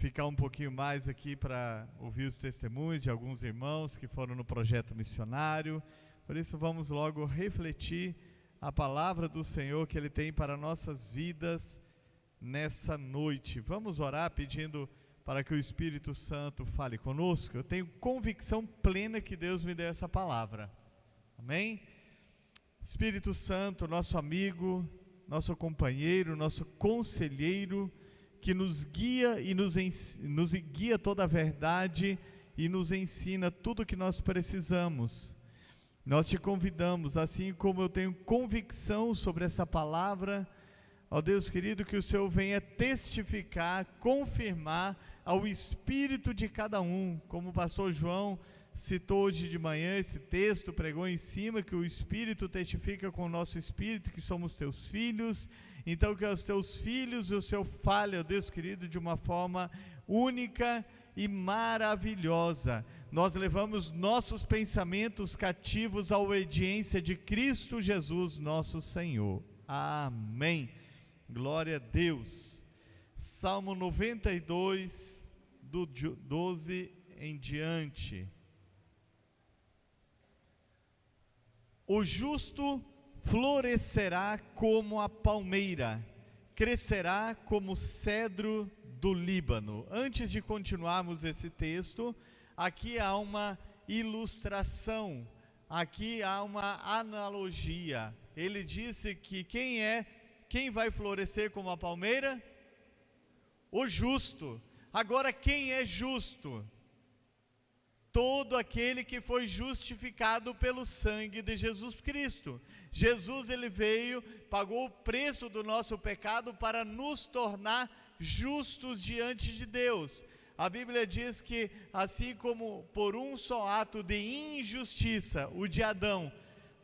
ficar um pouquinho mais aqui para ouvir os testemunhos de alguns irmãos que foram no projeto missionário. Por isso vamos logo refletir a palavra do Senhor que Ele tem para nossas vidas nessa noite. Vamos orar pedindo para que o Espírito Santo fale conosco. Eu tenho convicção plena que Deus me deu essa palavra. Amém? Espírito Santo, nosso amigo, nosso companheiro, nosso conselheiro, que nos guia e nos guia toda a verdade e nos ensina tudo o que nós precisamos. Nós te convidamos, assim como eu tenho convicção sobre essa palavra, ó Deus querido, que o Senhor venha testificar, confirmar ao espírito de cada um, como o pastor João citou hoje de manhã esse texto, pregou em cima, que o Espírito testifica com o nosso espírito que somos teus filhos. Então que os teus filhos e o Senhor fale, ó Deus querido, de uma forma única e maravilhosa. Nós levamos nossos pensamentos cativos à obediência de Cristo Jesus, nosso Senhor. Amém. Glória a Deus. Salmo 92, do 12 em diante. O justo florescerá como a palmeira, crescerá como o cedro do Líbano. Antes de continuarmos esse texto, aqui há uma ilustração, aqui há uma analogia. Ele disse que quem vai florescer como a palmeira? O justo. Agora, quem é justo? Todo aquele que foi justificado pelo sangue de Jesus Cristo. Jesus, ele veio, pagou o preço do nosso pecado para nos tornar justos diante de Deus. A Bíblia diz que assim como por um só ato de injustiça, o de Adão,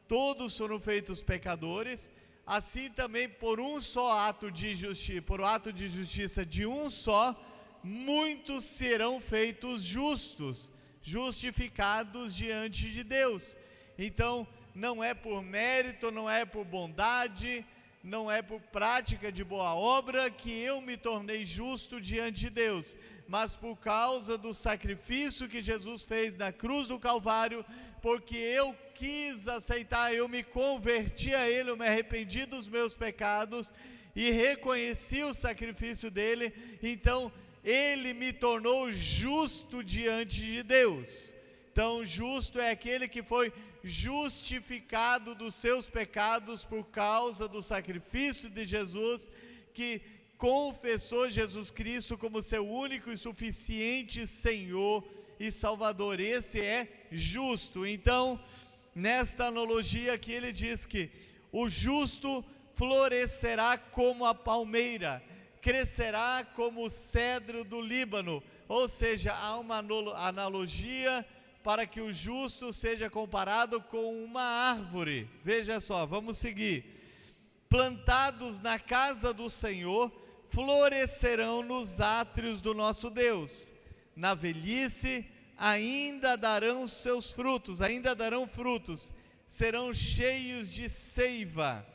todos foram feitos pecadores, assim também por um só ato de justiça, por ato de justiça de um só, muitos serão feitos justos, justificados diante de Deus. Então não é por mérito, não é por bondade, não é por prática de boa obra que eu me tornei justo diante de Deus, mas por causa do sacrifício que Jesus fez na cruz do Calvário, porque eu quis aceitar, eu me converti a Ele, eu me arrependi dos meus pecados e reconheci o sacrifício dele. Então Ele me tornou justo diante de Deus. Então justo é aquele que foi justificado dos seus pecados por causa do sacrifício de Jesus, que confessou Jesus Cristo como seu único e suficiente Senhor e Salvador. Esse é justo. Então, nesta analogia aqui ele diz que o justo florescerá como a palmeira, crescerá como o cedro do Líbano. Ou seja, há uma analogia para que o justo seja comparado com uma árvore. Veja só, vamos seguir. Plantados na casa do Senhor, florescerão nos átrios do nosso Deus. Na velhice ainda darão seus frutos, ainda darão frutos, serão cheios de seiva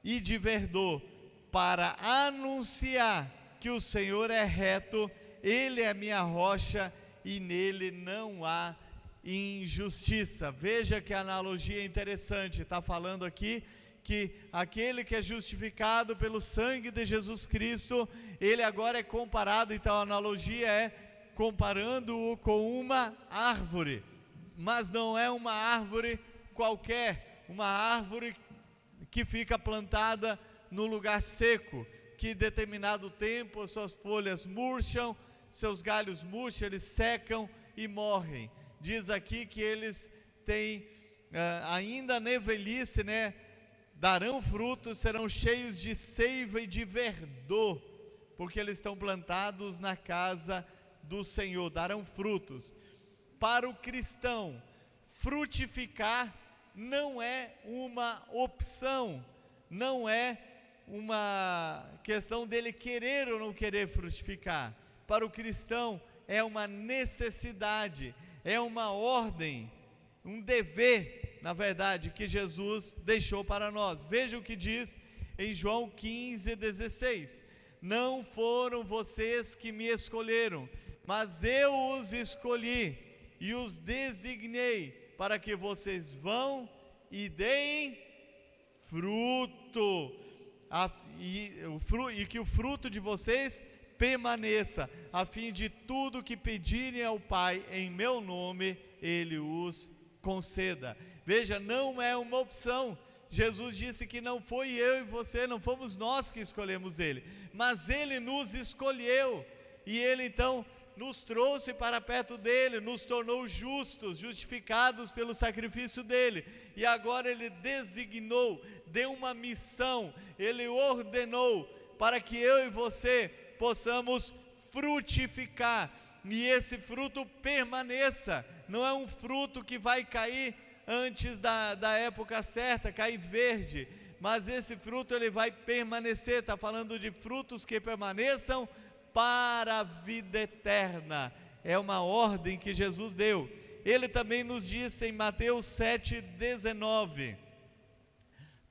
e de verdor, para anunciar que o Senhor é reto, Ele é a minha rocha e nele não há injustiça. Veja que a analogia é interessante, está falando aqui que aquele que é justificado pelo sangue de Jesus Cristo, ele agora é comparado, então a analogia é comparando-o com uma árvore, mas não é uma árvore qualquer, uma árvore que fica plantada no lugar seco, que em determinado tempo as suas folhas murcham, seus galhos murcham, eles secam e morrem. Diz aqui que eles têm, ainda na velhice, darão frutos, serão cheios de seiva e de verdor, porque eles estão plantados na casa do Senhor, darão frutos. Para o cristão, frutificar não é uma opção, não é uma questão dele querer ou não querer frutificar. Para o cristão é uma necessidade, é uma ordem, um dever, na verdade, que Jesus deixou para nós. Veja o que diz em João 15:16: não foram vocês que me escolheram, mas eu os escolhi e os designei para que vocês vão e deem fruto, e que o fruto de vocês permaneça, a fim de tudo que pedirem ao Pai em meu nome, Ele os conceda. Veja, não é uma opção. Jesus disse que não foi eu e você, não fomos nós que escolhemos Ele, mas Ele nos escolheu, e Ele então nos trouxe para perto dEle, nos tornou justos, justificados pelo sacrifício dEle, e agora Ele designou, deu uma missão, Ele ordenou para que eu e você possamos frutificar, e esse fruto permaneça. Não é um fruto que vai cair antes da época certa, cair verde, mas esse fruto ele vai permanecer. Está falando de frutos que permaneçam para a vida eterna. É uma ordem que Jesus deu. Ele também nos disse em Mateus 7,19: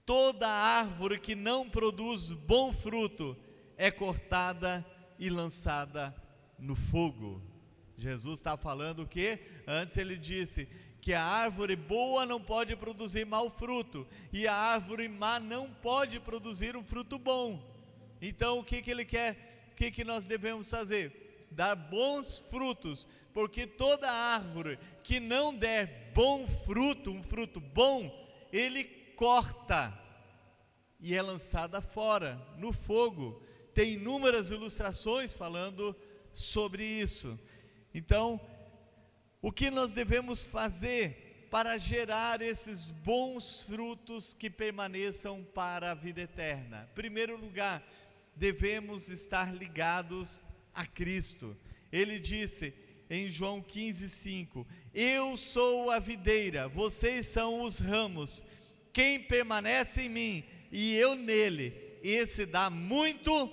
toda árvore que não produz bom fruto é cortada e lançada no fogo. Jesus está falando o quê? Antes ele disse que a árvore boa não pode produzir mau fruto, e a árvore má não pode produzir um fruto bom. Então o que ele quer? O que nós devemos fazer? Dar bons frutos, porque toda árvore que não der bom fruto, um fruto bom, ele corta e é lançada fora, no fogo. Tem inúmeras ilustrações falando sobre isso. Então, o que nós devemos fazer para gerar esses bons frutos que permaneçam para a vida eterna? Em primeiro lugar, devemos estar ligados a Cristo. Ele disse em João 15,5: eu sou a videira, vocês são os ramos. Quem permanece em mim e eu nele, esse dá muito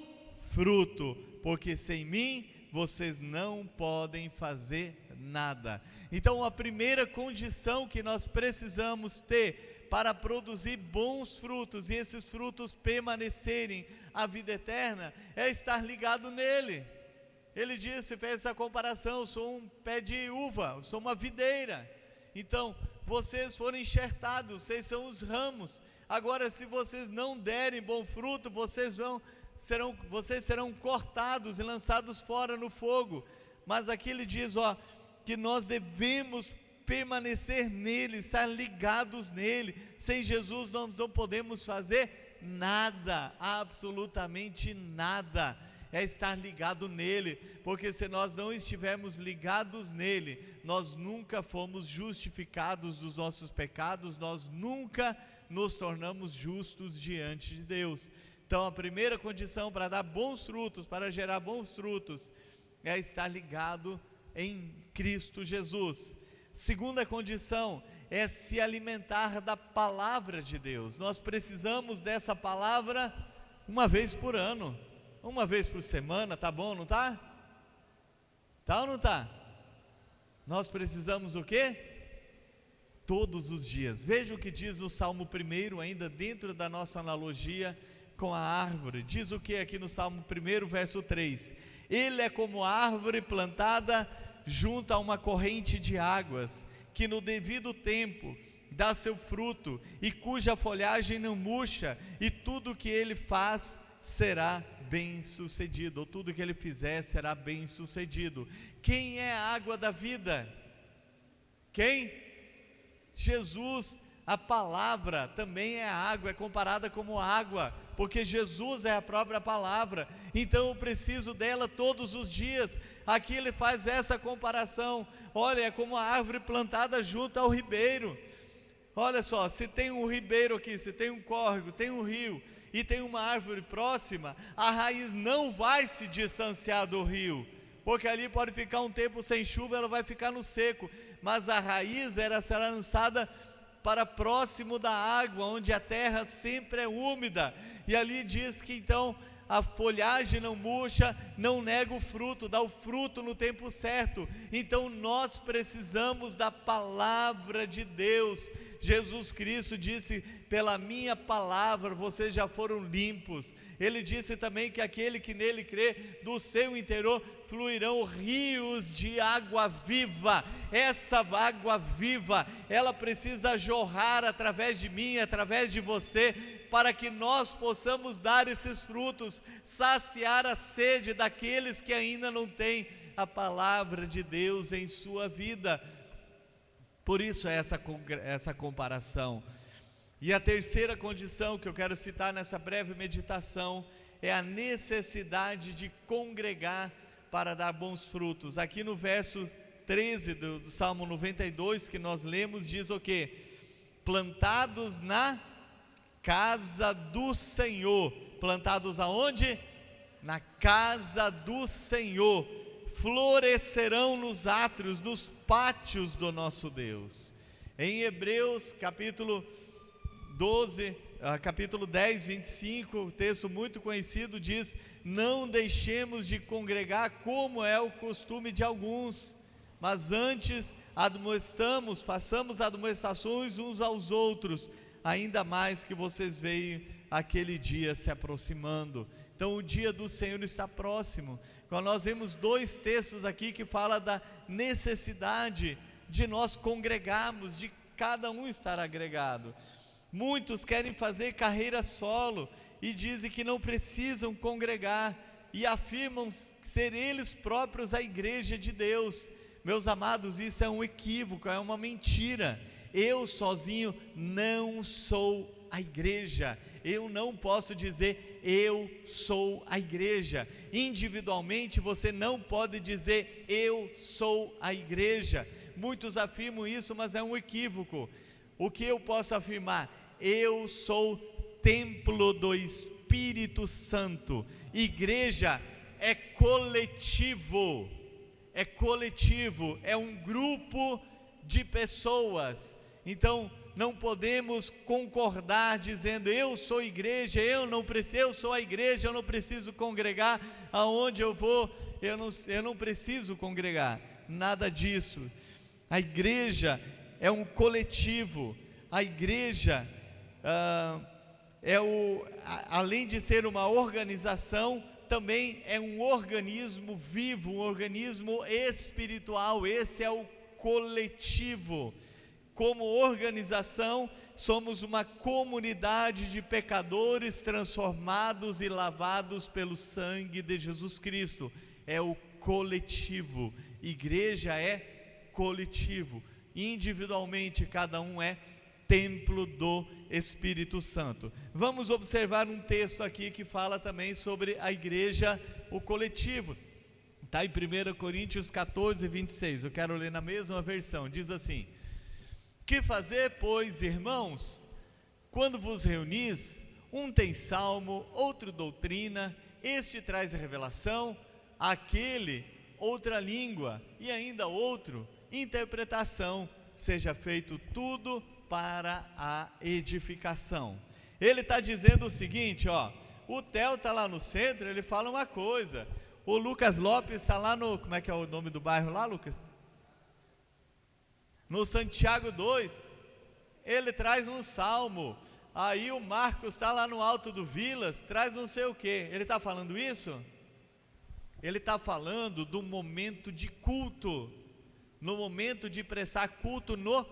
fruto, porque sem mim vocês não podem fazer nada. Então a primeira condição que nós precisamos ter para produzir bons frutos, e esses frutos permanecerem a vida eterna, é estar ligado nele. Ele disse, fez essa comparação: eu sou um pé de uva, eu sou uma videira. Então vocês foram enxertados, vocês são os ramos. Agora, se vocês não derem bom fruto, vocês serão cortados e lançados fora no fogo. Mas aqui ele diz, que nós devemos permanecer nele, estar ligados nele. Sem Jesus nós não podemos fazer nada, absolutamente nada. É estar ligado nele, porque se nós não estivermos ligados nele, nós nunca fomos justificados dos nossos pecados, nós nunca nos tornamos justos diante de Deus. Então a primeira condição para dar bons frutos, para gerar bons frutos, é estar ligado em Cristo Jesus. Segunda condição é se alimentar da palavra de Deus. Nós precisamos dessa palavra uma vez por ano, uma vez por semana, tá bom, não tá? Tá ou não tá? Nós precisamos o quê? Todos os dias. Veja o que diz no Salmo 1, ainda dentro da nossa analogia com a árvore. Diz o que aqui no Salmo 1, verso 3: ele é como árvore plantada junto a uma corrente de águas, que no devido tempo dá seu fruto, e cuja folhagem não murcha, e tudo que ele faz será bem sucedido, ou tudo que ele fizer será bem sucedido. Quem é a água da vida? Quem? Jesus. A palavra também é água, é comparada como água, porque Jesus é a própria palavra. Então eu preciso dela todos os dias. Aqui ele faz essa comparação: olha, é como a árvore plantada junto ao ribeiro. Olha só, se tem um ribeiro aqui, se tem um córrego, tem um rio, e tem uma árvore próxima, a raiz não vai se distanciar do rio, porque ali pode ficar um tempo sem chuva, ela vai ficar no seco, mas a raiz será lançada para próximo da água, onde a terra sempre é úmida, e ali diz que então a folhagem não murcha, não nega o fruto, dá o fruto no tempo certo. Então nós precisamos da palavra de Deus. Jesus Cristo disse: pela minha palavra vocês já foram limpos. Ele disse também que aquele que nele crê, do seu interior fluirão rios de água viva. Essa água viva, ela precisa jorrar através de mim, através de você, para que nós possamos dar esses frutos, saciar a sede daqueles que ainda não têm a palavra de Deus em sua vida. Por isso essa comparação. E a terceira condição que eu quero citar nessa breve meditação é a necessidade de congregar para dar bons frutos. Aqui no verso 13 do Salmo 92 que nós lemos, diz o quê? Plantados na casa do Senhor. Plantados aonde? Na casa do Senhor. Florescerão nos átrios, nos pátios do nosso Deus. Em Hebreus capítulo 10, 25, texto muito conhecido, diz: não deixemos de congregar como é o costume de alguns, mas antes façamos admoestações uns aos outros, ainda mais que vocês veem aquele dia se aproximando. Então o dia do Senhor está próximo. Quando nós vemos dois textos aqui que falam da necessidade de nós congregarmos, de cada um estar agregado. Muitos querem fazer carreira solo e dizem que não precisam congregar e afirmam ser eles próprios a igreja de Deus. Meus amados, isso é um equívoco, é uma mentira. Eu sozinho não sou a igreja. Eu não posso dizer eu sou a igreja. Individualmente você não pode dizer eu sou a igreja. Muitos afirmam isso, mas é um equívoco. O que eu posso afirmar? Eu sou templo do Espírito Santo. Igreja é coletivo, é um grupo de pessoas. Então não podemos concordar dizendo eu sou igreja, eu sou a igreja, eu não preciso congregar, aonde eu vou, eu não preciso congregar, nada disso. A igreja é um coletivo, a igreja além de ser uma organização, também é um organismo vivo, um organismo espiritual. Esse é o coletivo. Como organização, somos uma comunidade de pecadores transformados e lavados pelo sangue de Jesus Cristo. É o coletivo. Igreja é coletivo. Individualmente, cada um é templo do Espírito Santo. Vamos observar um texto aqui que fala também sobre a igreja, o coletivo. Está em 1 Coríntios 14, 26. Eu quero ler na mesma versão. Diz assim: que fazer, pois, irmãos, quando vos reunis, um tem salmo, outro doutrina, este traz revelação, aquele outra língua, e ainda outro interpretação. Seja feito tudo para a edificação. Ele está dizendo o seguinte, o Theo está lá no centro, ele fala uma coisa, o Lucas Lopes está lá no, como é que é o nome do bairro lá, Lucas? No Santiago 2, ele traz um salmo. Aí o Marcos está lá no Alto do Vilas, traz não sei o que. Ele está falando isso? Ele está falando do momento de culto, no momento de prestar culto no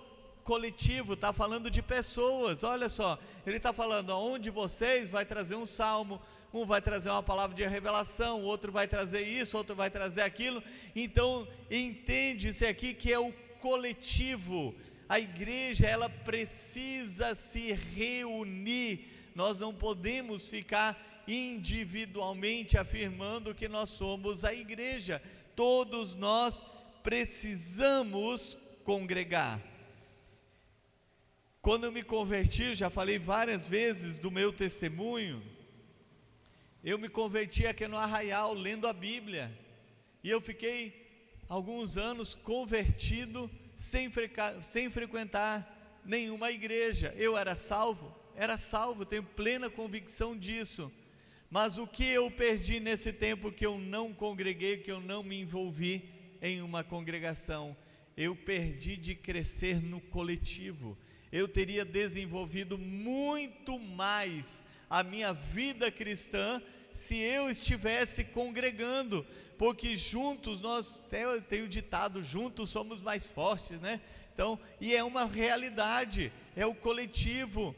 coletivo, está falando de pessoas. Olha só, ele está falando, onde vocês vai trazer um salmo, um vai trazer uma palavra de revelação, o outro vai trazer isso, outro vai trazer aquilo. Então entende-se aqui que é o coletivo. A igreja, ela precisa se reunir. Nós não podemos ficar individualmente afirmando que nós somos a igreja. Todos nós precisamos congregar. Quando eu me converti, já falei várias vezes do meu testemunho, eu me converti aqui no Arraial, lendo a Bíblia, e eu fiquei alguns anos convertido, sem frequentar nenhuma igreja. Eu era salvo, tenho plena convicção disso, Mas o que eu perdi nesse tempo que eu não congreguei, que eu não me envolvi em uma congregação? Eu perdi de crescer no coletivo. Eu teria desenvolvido muito mais a minha vida cristã se eu estivesse congregando, porque juntos nós, eu tenho ditado, juntos somos mais fortes, né? Então, e é uma realidade, é o coletivo.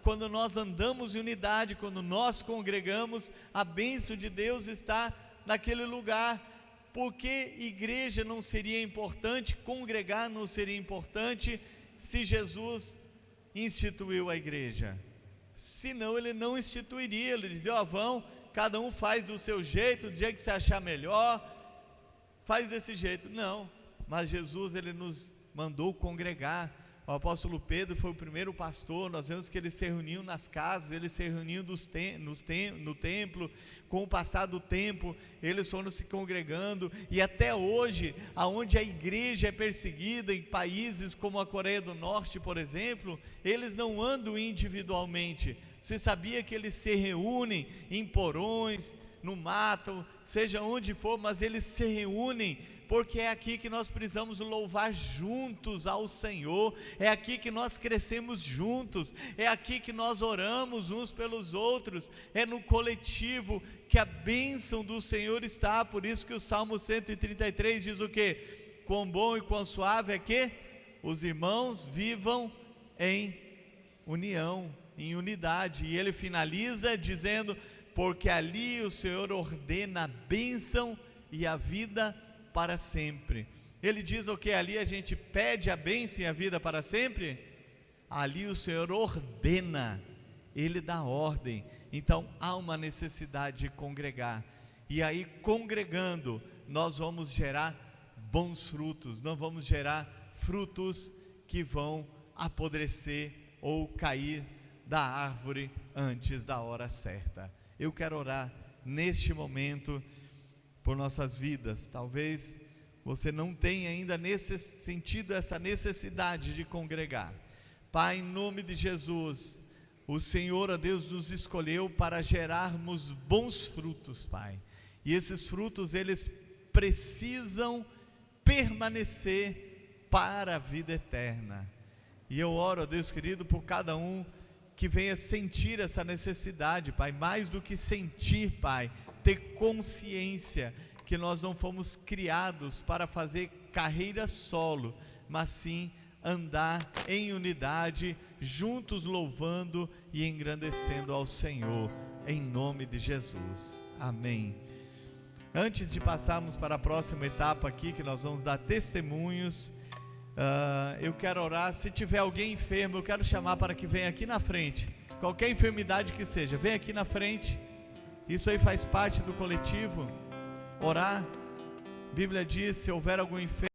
Quando nós andamos em unidade, quando nós congregamos, a bênção de Deus está naquele lugar. Por que igreja não seria importante, congregar não seria importante, se Jesus instituiu a igreja? Senão ele não instituiria, ele dizia, vão, cada um faz do seu jeito, do jeito que você achar melhor, faz desse jeito. Não, mas Jesus, ele nos mandou congregar. O apóstolo Pedro foi o primeiro pastor. Nós vemos que eles se reuniam nas casas, eles se reuniam no templo. Com o passar do tempo, eles foram se congregando, e até hoje, aonde a igreja é perseguida, em países como a Coreia do Norte, por exemplo, eles não andam individualmente. Você sabia que eles se reúnem em porões, no mato, seja onde for, mas eles se reúnem, porque é aqui que nós precisamos louvar juntos ao Senhor, é aqui que nós crescemos juntos, é aqui que nós oramos uns pelos outros, é no coletivo que a bênção do Senhor está. Por isso que o Salmo 133 diz o quê? Quão bom e quão suave é que os irmãos vivam em união, em unidade. E ele finaliza dizendo, porque ali o Senhor ordena a bênção e a vida para sempre. Ele diz o que? Ali a gente pede a bênção e a vida para sempre? Ali o Senhor ordena, Ele dá ordem. Então há uma necessidade de congregar, e aí congregando nós vamos gerar bons frutos, não vamos gerar frutos que vão apodrecer ou cair da árvore antes da hora certa. Eu quero orar neste momento por nossas vidas. Talvez você não tenha ainda sentido essa necessidade de congregar. Pai, em nome de Jesus, o Senhor, ó Deus, nos escolheu para gerarmos bons frutos, Pai, e esses frutos, eles precisam permanecer para a vida eterna. E eu oro, ó Deus querido, por cada um que venha sentir essa necessidade, Pai, mais do que sentir, Pai, ter consciência que nós não fomos criados para fazer carreira solo, mas sim andar em unidade, juntos louvando e engrandecendo ao Senhor, em nome de Jesus, amém. Antes de passarmos para a próxima etapa aqui, que nós vamos dar testemunhos, eu quero orar. Se tiver alguém enfermo, eu quero chamar para que venha aqui na frente, qualquer enfermidade que seja, vem aqui na frente. Isso aí faz parte do coletivo, orar. A Bíblia diz, se houver algum enfermo,